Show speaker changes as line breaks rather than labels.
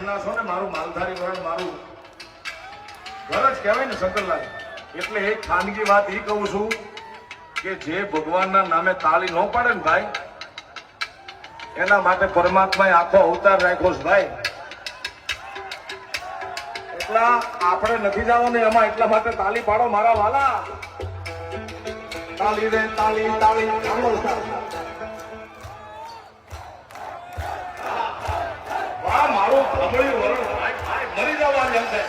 ઘરના છો ને, મારું માલધારી વરણ મારું ઘર જ કહેવાય ને શંકરલાલ. એટલે એક ખાનગી વાત એ કહું છું કે જે ભગવાનના નામે તાળી ન પાડે ને ભાઈ, એના માટે પરમાત્માએ આખો અવતાર રાખ્યો છે ભાઈ. એટલા આપણે નથી જવાનું એમાં, એટલા માટે તાળી પાડો મારા વાલા. તાળી રે તાળી તાળી. વાહ મારું ભમળ્યું વરણ ભાઈ, મરી જવાનું એમ છે.